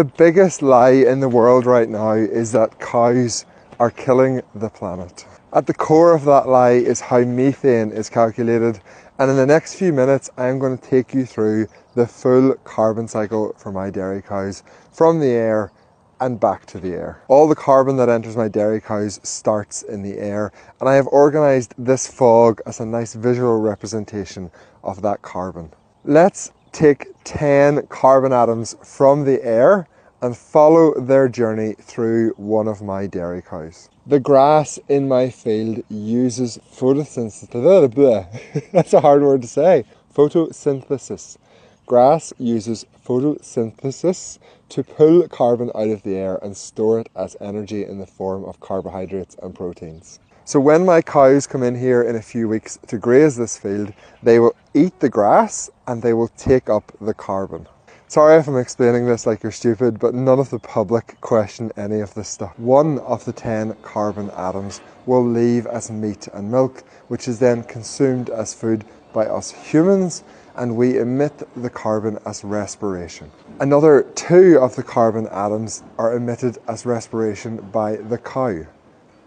The biggest lie in the world right now is that cows are killing the planet. At the core of that lie is how methane is calculated, and in the next few minutes I am going to take you through the full carbon cycle for my dairy cows, from the air and back to the air. All the carbon that enters my dairy cows starts in the air, and I have organised this fog as a nice visual representation of that carbon. Let's take 10 carbon atoms from the air and follow their journey through one of my dairy cows. The grass in my field uses photosynthesis. That's a hard word to say. Photosynthesis. Grass uses photosynthesis to pull carbon out of the air and store it as energy in the form of carbohydrates and proteins. So when my cows come in here in a few weeks to graze this field, they will eat the grass and they will take up the carbon. Sorry if I'm explaining this like you're stupid, but none of the public question any of this stuff. One of the 10 carbon atoms will leave as meat and milk, which is then consumed as food by us humans, and we emit the carbon as respiration. Another 2 of the carbon atoms are emitted as respiration by the cow,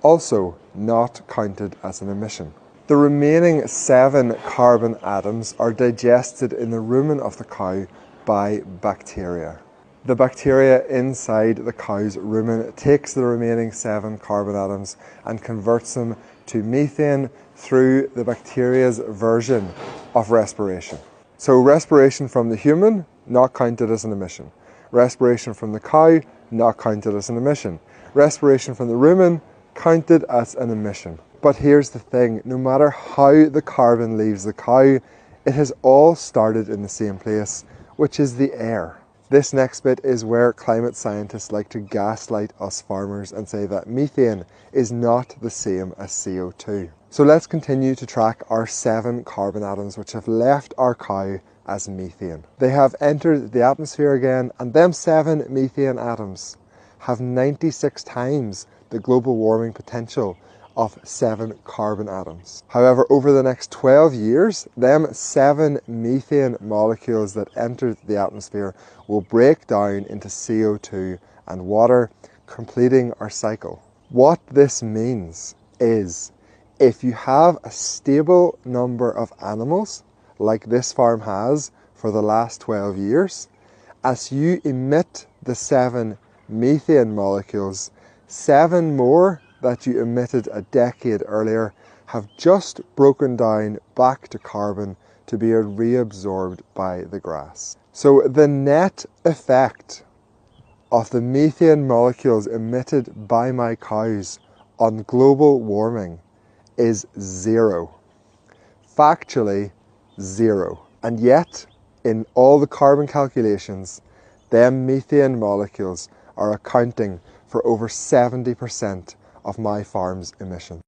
also not counted as an emission. The remaining 7 carbon atoms are digested in the rumen of the cow by bacteria. The bacteria inside the cow's rumen takes the remaining 7 carbon atoms and converts them to methane through the bacteria's version of respiration. So respiration from the human, not counted as an emission. Respiration from the cow, not counted as an emission. Respiration from the rumen, counted as an emission. But here's the thing, no matter how the carbon leaves the cow, it has all started in the same place, which is the air. This next bit is where climate scientists like to gaslight us farmers and say that methane is not the same as CO2. So let's continue to track our 7 carbon atoms which have left our cow as methane. They have entered the atmosphere again, and them 7 methane atoms have 96 times the global warming potential of 7 carbon atoms. However, over the next 12 years, them 7 methane molecules that entered the atmosphere will break down into CO2 and water, completing our cycle. What this means is, if you have a stable number of animals, like this farm has for the last 12 years, as you emit the 7 methane molecules, 7 more that you emitted a decade earlier have just broken down back to carbon to be reabsorbed by the grass. So the net effect of the methane molecules emitted by my cows on global warming is 0. Factually, 0. And yet, in all the carbon calculations, them methane molecules are accounting for over 70% of my farm's emissions.